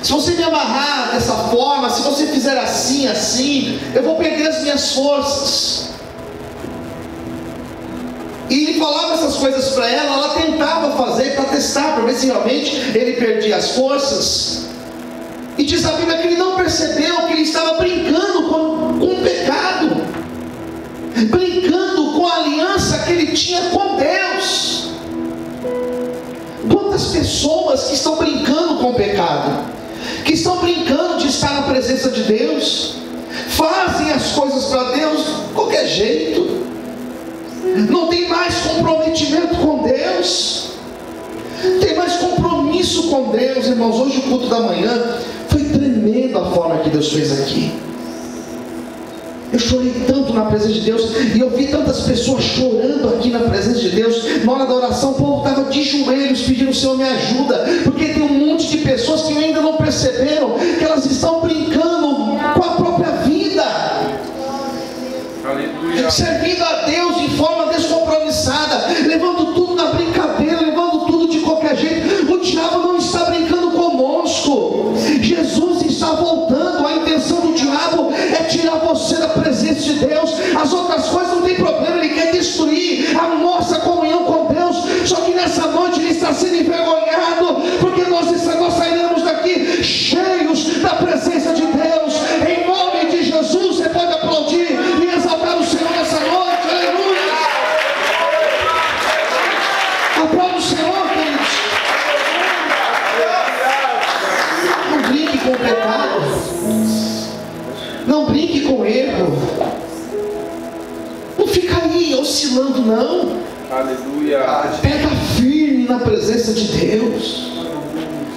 Se você me amarrar dessa forma, se você fizer assim, assim, eu vou perder as minhas forças. E ele falava essas coisas para ela, ela tentava fazer para testar, para ver se realmente ele perdia as forças. E diz a Bíblia que ele não percebeu que ele estava brincando com o pecado, brincando com a aliança que ele tinha com Deus. Quantas pessoas que estão brincando com o pecado, que estão brincando de estar na presença de Deus, fazem as coisas para Deus de qualquer jeito, não tem mais comprometimento com Deus, tem mais compromisso com Deus. Irmãos, hoje o culto da manhã foi tremendo a forma que Deus fez aqui. Eu chorei tanto na presença de Deus, e eu vi tantas pessoas chorando aqui na presença de Deus. Na hora da oração o povo estava de joelhos pedindo: Senhor, me ajuda, porque tem um monte de pessoas que ainda não perceberam que elas estão brincando com a própria vida. Aleluia. Servindo a Deus de forma descompromissada, levando tudo na brincadeira, levando tudo de qualquer jeito. O diabo não está brincando conosco, Jesus está voltando. A intenção do diabo é tirar você da presença de Deus. As outras coisas não tem problema, ele quer destruir a nossa comunhão com Deus. Só que nessa noite ele está sendo envergonhado, porque nós sairemos daqui cheios da presença de Deus. Em nome de Jesus, você pode aplaudir e exaltar o Senhor nessa noite. Aleluia! Aplaude o Senhor, queridos. Não brinque com o pecado, não brinque com o erro, não fica aí oscilando, não. Aleluia. Pega firme na presença de Deus.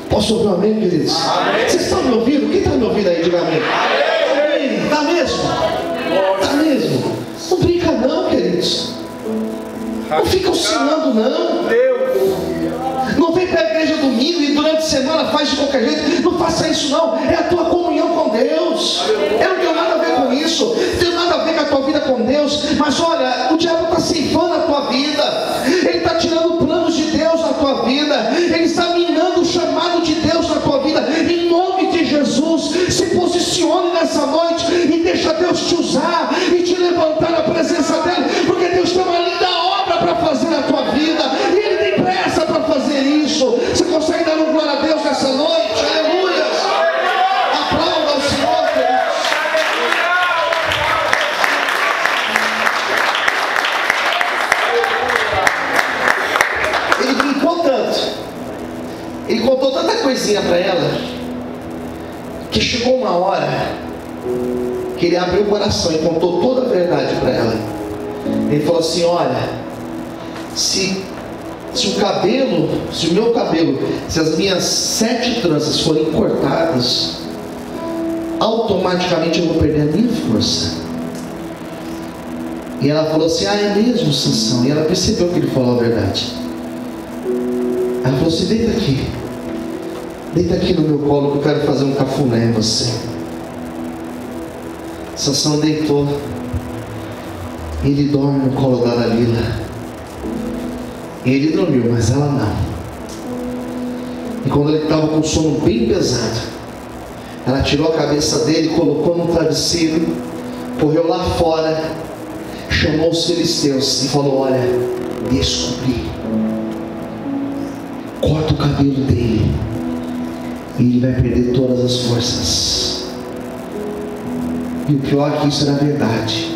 Posso ouvir um amém, queridos? Amém. Vocês estão me ouvindo? Quem está me ouvindo aí, diga amém. Amém. Está mesmo? Está mesmo? Não brinca não, queridos. Não fica oscilando não. Não vem para a igreja domingo e durante a semana faz de qualquer jeito. Não faça isso não. É a tua comunhão com Deus. Eu não tenho nada a ver com isso. Não tenho nada a ver com a tua vida com Deus. Mas olha, o diabo está ceifando a tua vida. Ele está tirando planos de Deus na tua vida. Ele está minando o chamado de Deus na tua vida. Em nome de Jesus, se posicione nessa noite e deixa Deus te usar e te levantar na presença dele, porque Deus tem uma linda obra para fazer na tua vida e Ele tem pressa para fazer isso. Você consegue dar um glória a Deus nessa noite? Aleluia! Aplauda ao Senhor, queridos. Ele brincou tanto, ele contou tanta coisinha para ela, que chegou uma hora que ele abriu o coração e contou toda a verdade para ela. Ele falou assim: olha, se o meu cabelo, se as minhas 7 tranças forem cortadas, automaticamente eu vou perder a minha força. E ela falou assim: ah, é mesmo, Sansão? E ela percebeu que ele falou a verdade. Ela falou assim: deita aqui no meu colo, que eu quero fazer um cafuné em você. Sansão deitou, e ele dorme no colo da Dalila. Ele dormiu, mas ela não. E quando ele estava com o sono bem pesado, ela tirou a cabeça dele, colocou no travesseiro, correu lá fora, chamou os filisteus e falou: olha, descobri, corta o cabelo dele e ele vai perder todas as forças. E o pior é que isso era verdade.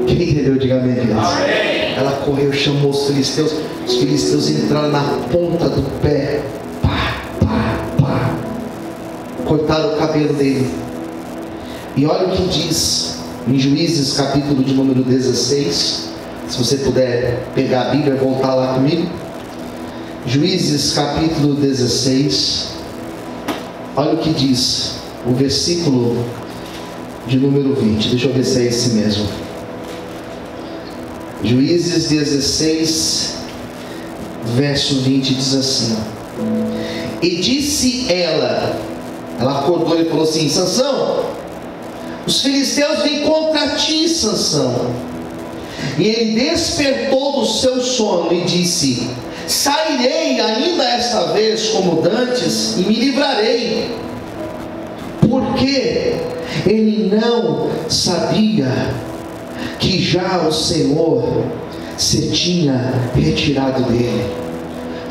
Quem entendeu, diga amém, amém. Ela correu, chamou os filisteus entraram na ponta do pé, cortaram o cabelo dele. E olha o que diz em Juízes capítulo de número 16. Se você puder pegar a Bíblia e voltar lá comigo. Juízes capítulo 16. Olha o que diz o versículo de número 20. Deixa eu ver se é esse mesmo. Juízes 16, verso 20 diz assim: e disse ela acordou e falou assim: Sansão, os filisteus vêm contra ti, Sansão. E ele despertou do seu sono e disse: sairei ainda esta vez como dantes e me livrarei, porque ele não sabia que já o Senhor se tinha retirado dele.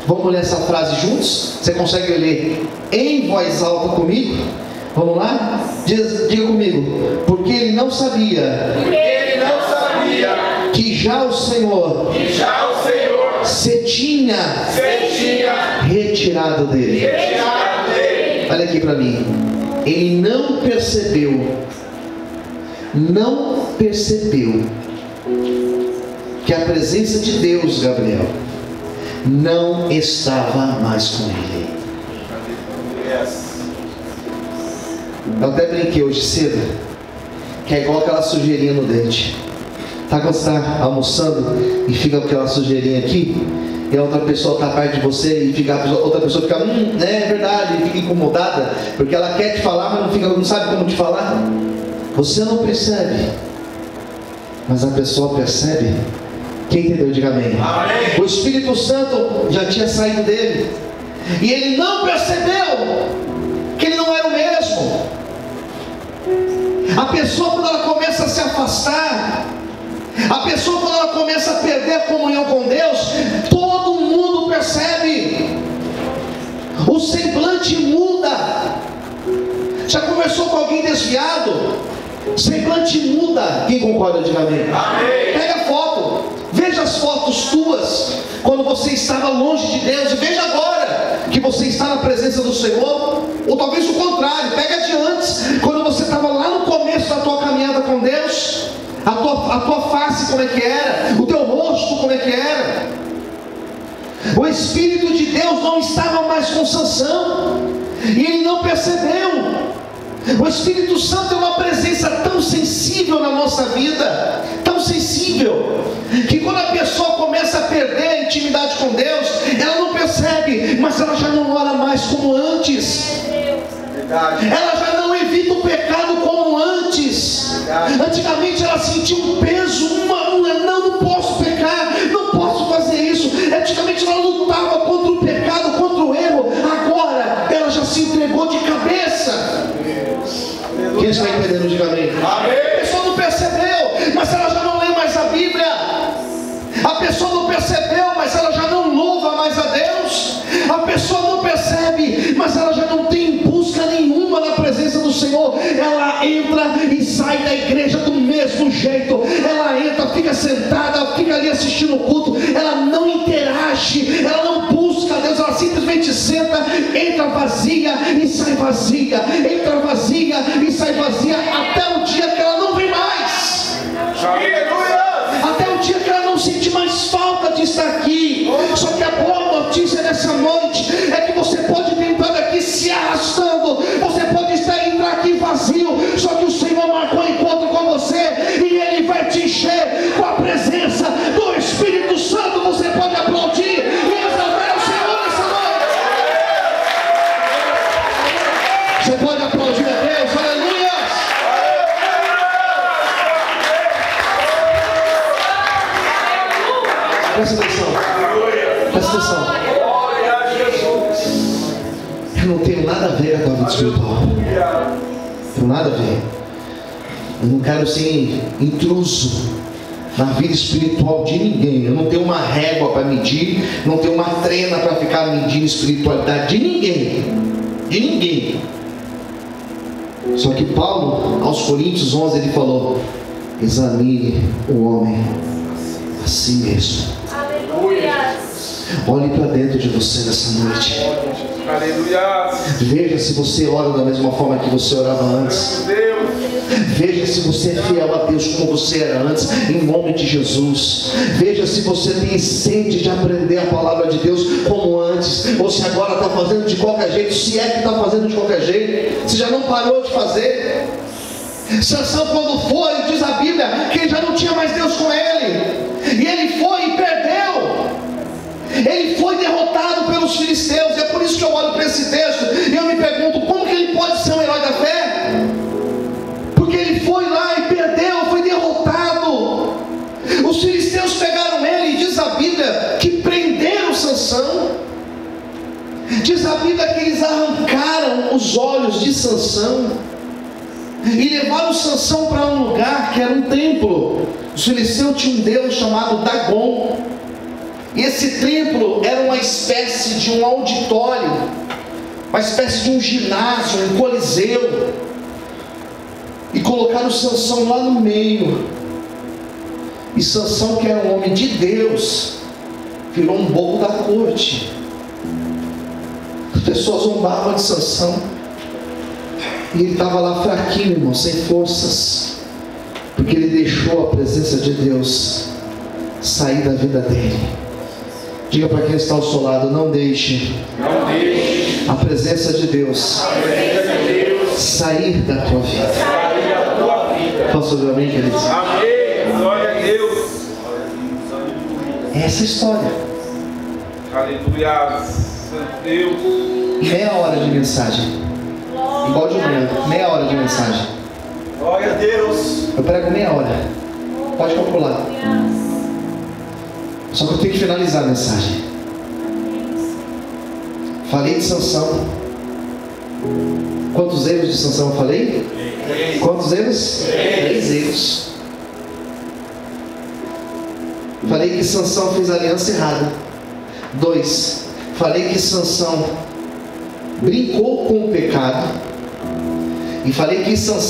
Vamos ler essa frase juntos? Você consegue ler em voz alta comigo? Vamos lá? Diga comigo. Porque ele não sabia que já o Senhor se tinha retirado dele. Olha aqui para mim. Ele não percebeu que a presença de Deus, Gabriel, não estava mais com ele. Eu até brinquei hoje cedo, que é igual aquela sujeirinha no dente. Tá, quando você está almoçando e fica aquela sujeirinha aqui, e a outra pessoa está perto de você e outra pessoa fica, é verdade, e fica incomodada, porque ela quer te falar, mas não sabe como te falar. Você não percebe, mas a pessoa percebe. Quem entendeu, diga amém. Amém. O Espírito Santo já tinha saído dele, e ele não percebeu que ele não era o mesmo. A pessoa, quando ela começa a se afastar, a pessoa, quando ela começa a perder a comunhão com Deus, todo mundo percebe. O semblante muda. Já conversou com alguém desviado? O semblante muda. Quem concorda, diga amém. Amém. Pega a foto, veja as fotos tuas quando você estava longe de Deus, e veja agora que você está na presença do Senhor. Ou talvez o contrário, pega de antes, quando você estava lá no começo da tua caminhada com Deus. A tua face como é que era, o teu rosto como é que era. O Espírito de Deus não estava mais com Sansão, e ele não percebeu. O Espírito Santo é uma presença tão sensível na nossa vida, tão sensível, que quando a pessoa começa a perder a intimidade com Deus, ela não percebe, mas ela já não ora mais como antes. Ela já não evita o pecado como antes. Antigamente ela sentia um peso, não posso pecar, não posso fazer isso. Antigamente ela lutava contra o pecado, contra o erro. Agora ela já se entregou de cabeça. Quem está entendendo, diga amém. A pessoa não percebeu, mas ela já não lê mais a Bíblia. A pessoa não percebeu, mas ela já não louva mais a Deus. A pessoa não percebe, mas ela já não tem busca nenhuma na presença do Senhor. Ela entra e sai da igreja do mesmo jeito. Ela entra, fica sentada, fica ali assistindo o culto. Ela não interage, ela não busca a Deus. Ela simplesmente senta, entra vazia e sai vazia, entra vazia e sai vazia, até o dia que ela não vem mais. Até o dia que ela não sente mais falta de estar aqui. Só que a boa notícia nessa noite é que você pode ter entrado aqui se arrastando, você pode entrar aqui vazio, só que o Senhor marcou um encontro com você, e Ele vai te encher com a presença do Espírito Santo. Você pode aplaudir e exaltar o Senhor nessa noite. Você pode aplaudir a Deus, aleluia. Presta atenção, presta atenção. Eu não tenho nada a ver com a vida espiritual. Não tenho nada a ver. Eu não quero ser intruso na vida espiritual de ninguém. Eu não tenho uma régua para medir, não tenho uma trena para ficar medindo a espiritualidade de ninguém. De ninguém. Só que Paulo, aos Coríntios 11, ele falou: examine o homem a si mesmo. Olhe para dentro de você nessa noite. Aleluia. Veja se você ora da mesma forma que você orava antes. Veja se você é fiel a Deus como você era antes, em nome de Jesus. Veja se você tem sede de aprender a palavra de Deus como antes, ou se agora está fazendo de qualquer jeito. Se é que está fazendo de qualquer jeito, se já não parou de fazer. Sansão, quando foi, diz a Bíblia que ele já não tinha mais Deus com ele, e ele foi e perdeu. Ele foi derrotado pelos filisteus. E é por isso que eu olho para esse texto e eu me pergunto: como que ele pode ser um herói da fé? Porque ele foi lá e perdeu, foi derrotado. Os filisteus pegaram ele, e diz a Bíblia que prenderam Sansão. a Bíblia é que eles arrancaram os olhos de Sansão e levaram Sansão para um lugar que era um templo. Os filisteus tinham um deus chamado Dagon. E esse templo era uma espécie de um auditório, uma espécie de um ginásio, um coliseu. E colocaram Sansão lá no meio. E Sansão, que era um homem de Deus, virou um bobo da corte. As pessoas zombavam de Sansão. E ele estava lá fraquinho, irmão, sem forças, porque ele deixou a presença de Deus sair da vida dele. Diga para quem está ao seu lado: não deixe a presença de Deus sair da tua vida. Posso ouvir amém, queridos? Amém, glória a Deus. Essa é a história. Aleluia, Santo Deus. Meia hora de mensagem, igual de manhã, meia hora de mensagem. Glória a Deus. Eu prego meia hora, pode calcular. Só que eu tenho que finalizar a mensagem. Falei de Sansão. Quantos erros de Sansão eu falei? 3. Quantos erros? 3 erros. Falei que Sansão fez a aliança errada. 2. Falei que Sansão brincou com o pecado. E falei que Sansão